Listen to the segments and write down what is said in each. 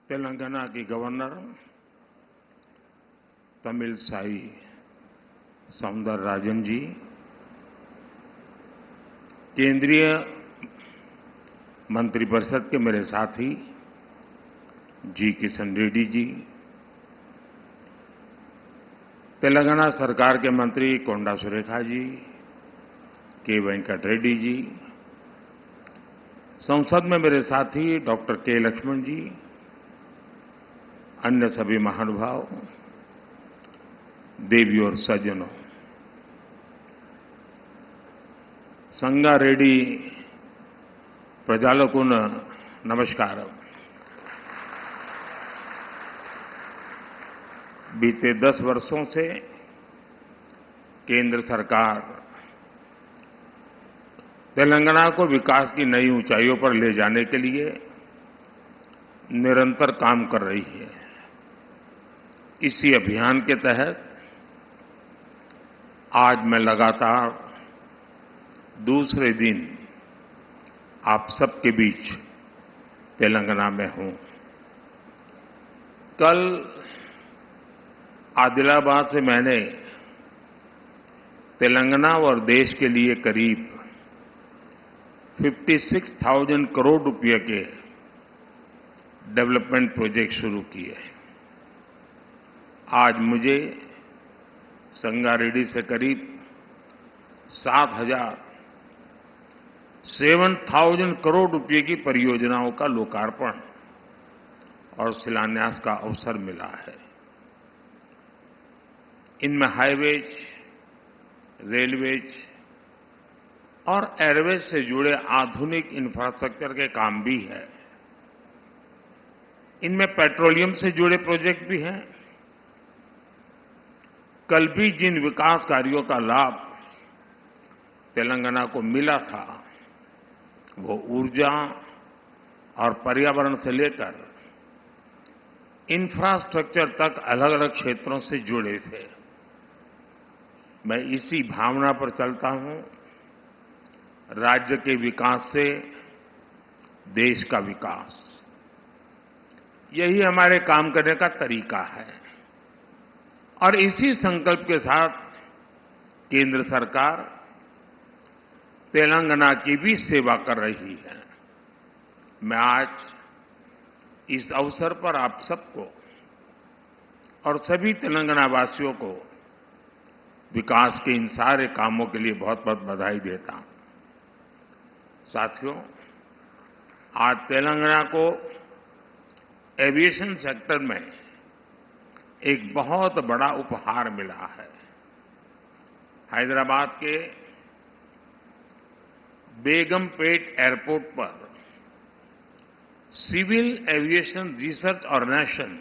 तेलंगाना की गवर्नर तमिलसाई सौंदरराजन जी, केंद्रीय मंत्रिपरिषद के मेरे साथी जी किशन रेड्डी जी, तेलंगाना सरकार के मंत्री कोंडा सुरेखा जी, के वेंकट रेड्डी जी, संसद में मेरे साथी डॉक्टर के लक्ष्मण जी, अन्य सभी महानुभाव, देवी और सज्जनों, संगारेड्डी प्रजालों को नमस्कार। बीते 10 वर्षों से केंद्र सरकार तेलंगाना को विकास की नई ऊंचाइयों पर ले जाने के लिए निरंतर काम कर रही है। इसी अभियान के तहत आज मैं लगातार दूसरे दिन आप सबके बीच तेलंगाना में हूं। कल आदिलाबाद से मैंने तेलंगाना और देश के लिए करीब 56,000 करोड़ रुपए के डेवलपमेंट प्रोजेक्ट शुरू किए। आज मुझे संगारेड्डी से करीब 7,000 करोड़ रुपए की परियोजनाओं का लोकार्पण और शिलान्यास का अवसर मिला है। इनमें हाईवेज, रेलवेज और एयरवेज से जुड़े आधुनिक इंफ्रास्ट्रक्चर के काम भी है। इनमें पेट्रोलियम से जुड़े प्रोजेक्ट भी हैं। कल भी जिन विकास कार्यों का लाभ तेलंगाना को मिला था, वो ऊर्जा और पर्यावरण से लेकर इंफ्रास्ट्रक्चर तक अलग अलग क्षेत्रों से जुड़े थे। मैं इसी भावना पर चलता हूं। राज्य के विकास से देश का विकास, यही हमारे काम करने का तरीका है। और इसी संकल्प के साथ केंद्र सरकार तेलंगाना की भी सेवा कर रही है। मैं आज इस अवसर पर आप सबको और सभी तेलंगाना वासियों को विकास के इन सारे कामों के लिए बहुत बहुत बधाई देता हूं। साथियों, आज तेलंगाना को एविएशन सेक्टर में एक बहुत बड़ा उपहार मिला है। हैदराबाद के बेगमपेट एयरपोर्ट पर सिविल एविएशन रिसर्च ऑर्गेनाइजेशन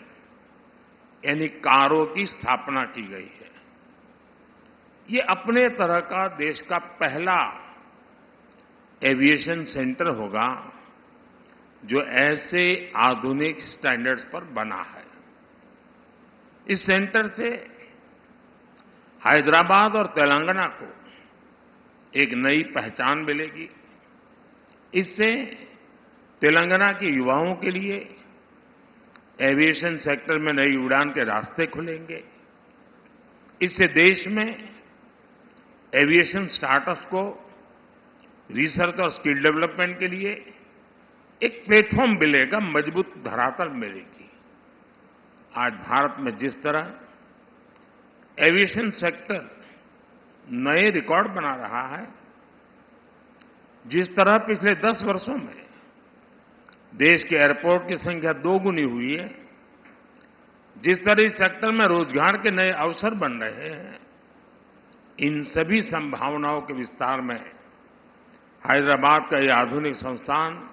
यानी कारो की स्थापना की गई है। ये अपने तरह का देश का पहला एविएशन सेंटर होगा जो ऐसे आधुनिक स्टैंडर्ड्स पर बना है। इस सेंटर से हैदराबाद और तेलंगाना को एक नई पहचान मिलेगी। इससे तेलंगाना के युवाओं के लिए एविएशन सेक्टर में नई उड़ान के रास्ते खुलेंगे। इससे देश में एविएशन स्टार्टअप्स को रिसर्च और स्किल डेवलपमेंट के लिए एक प्लेटफॉर्म मिलेगा, मजबूत धरातल मिलेगी। आज भारत में जिस तरह एविएशन सेक्टर नए रिकॉर्ड बना रहा है, जिस तरह पिछले 10 वर्षों में देश के एयरपोर्ट की संख्या 2 गुनी हुई है, जिस तरह इस सेक्टर में रोजगार के नए अवसर बन रहे हैं, इन सभी संभावनाओं के विस्तार में हैदराबाद का यह आधुनिक संस्थान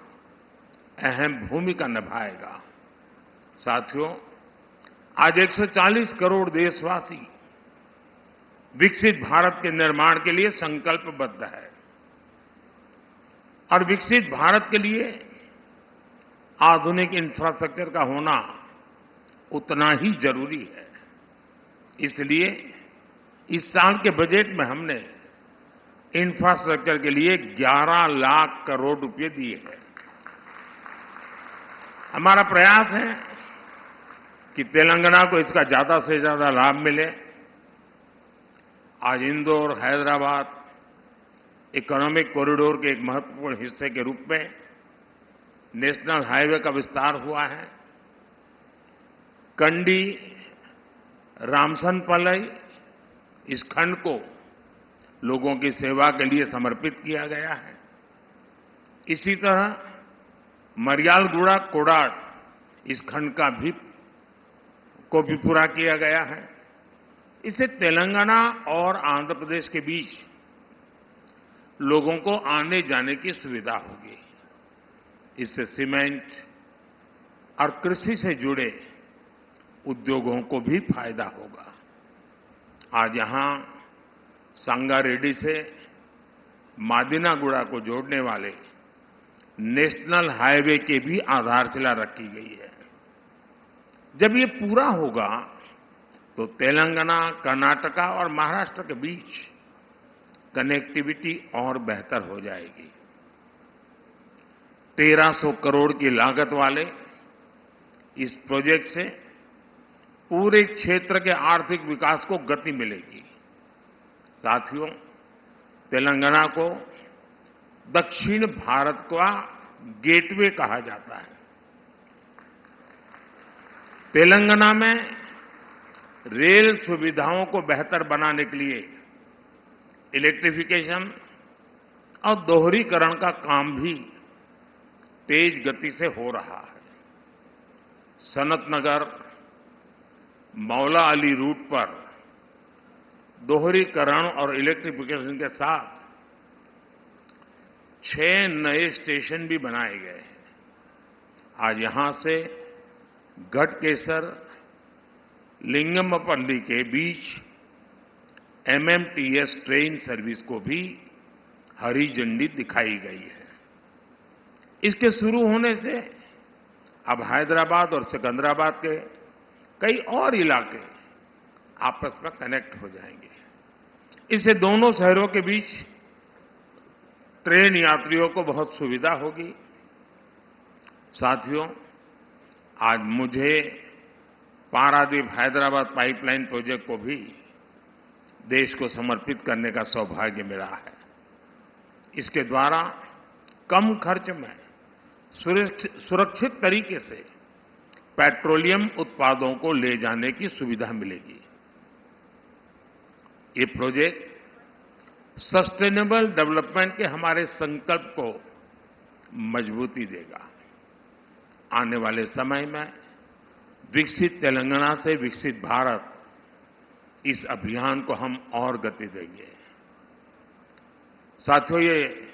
अहम भूमिका निभाएगा। साथियों, आज 140 करोड़ देशवासी विकसित भारत के निर्माण के लिए संकल्पबद्ध है और विकसित भारत के लिए आधुनिक इंफ्रास्ट्रक्चर का होना उतना ही जरूरी है। इसलिए इस साल के बजट में हमने इंफ्रास्ट्रक्चर के लिए 11 लाख करोड़ रुपए दिए हैं। हमारा प्रयास है कि तेलंगाना को इसका ज्यादा से ज्यादा लाभ मिले। आज इंदौर, हैदराबाद इकोनॉमिक कॉरिडोर के एक महत्वपूर्ण हिस्से के रूप में नेशनल हाईवे का विस्तार हुआ है। कंडी रामसनपल्ली इस खंड को लोगों की सेवा के लिए समर्पित किया गया है। इसी तरह मरियालगुड़ा कोडाड इस खंड को भी पूरा किया गया है। इससे तेलंगाना और आंध्र प्रदेश के बीच लोगों को आने जाने की सुविधा होगी। इससे सीमेंट और कृषि से जुड़े उद्योगों को भी फायदा होगा। आज यहां संगारेड्डी से मादिनागुड़ा को जोड़ने वाले नेशनल हाईवे की भी आधारशिला रखी गई है। जब ये पूरा होगा तो तेलंगाना, कर्नाटका और महाराष्ट्र के बीच कनेक्टिविटी और बेहतर हो जाएगी। 1300 करोड़ की लागत वाले इस प्रोजेक्ट से पूरे क्षेत्र के आर्थिक विकास को गति मिलेगी। साथियों, तेलंगाना को दक्षिण भारत का गेटवे कहा जाता है। तेलंगाना में रेल सुविधाओं को बेहतर बनाने के लिए इलेक्ट्रिफिकेशन और दोहरीकरण का काम भी तेज गति से हो रहा है। सनतनगर मौला अली रूट पर दोहरीकरण और इलेक्ट्रिफिकेशन के साथ 6 नए स्टेशन भी बनाए गए हैं। आज यहां से गढ़केसर लिंगमपल्ली के बीच एमएमटीएस ट्रेन सर्विस को भी हरी झंडी दिखाई गई है। इसके शुरू होने से अब हैदराबाद और सिकंदराबाद के कई और इलाके आपस में कनेक्ट हो जाएंगे। इससे दोनों शहरों के बीच ट्रेन यात्रियों को बहुत सुविधा होगी। साथियों, आज मुझे पारादीप हैदराबाद पाइपलाइन प्रोजेक्ट को भी देश को समर्पित करने का सौभाग्य मिला है। इसके द्वारा कम खर्च में सुरक्षित तरीके से पेट्रोलियम उत्पादों को ले जाने की सुविधा मिलेगी। ये प्रोजेक्ट सस्टेनेबल डेवलपमेंट के हमारे संकल्प को मजबूती देगा। आने वाले समय में विकसित तेलंगाना से विकसित भारत, इस अभियान को हम और गति देंगे। साथियों, ये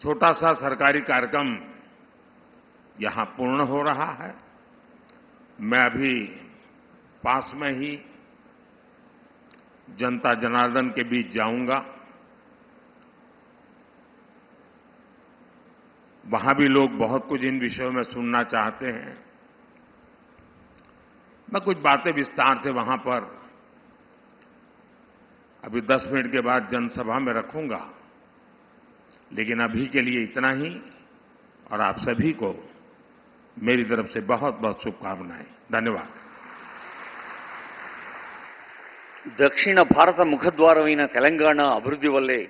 छोटा सा सरकारी कार्यक्रम यहां पूर्ण हो रहा है। मैं अभी पास में ही जनता जनार्दन के बीच जाऊंगा। वहां भी लोग बहुत कुछ इन विषयों में सुनना चाहते हैं। मैं कुछ बातें विस्तार से वहां पर अभी 10 मिनट के बाद जनसभा में रखूंगा, लेकिन अभी के लिए इतना ही। और आप सभी को मेरी तरफ से बहुत बहुत शुभकामनाएं। धन्यवाद। దక్షిణ భారత ముఖద్వారమైన తెలంగాణ అభివృద్ధి వల్లే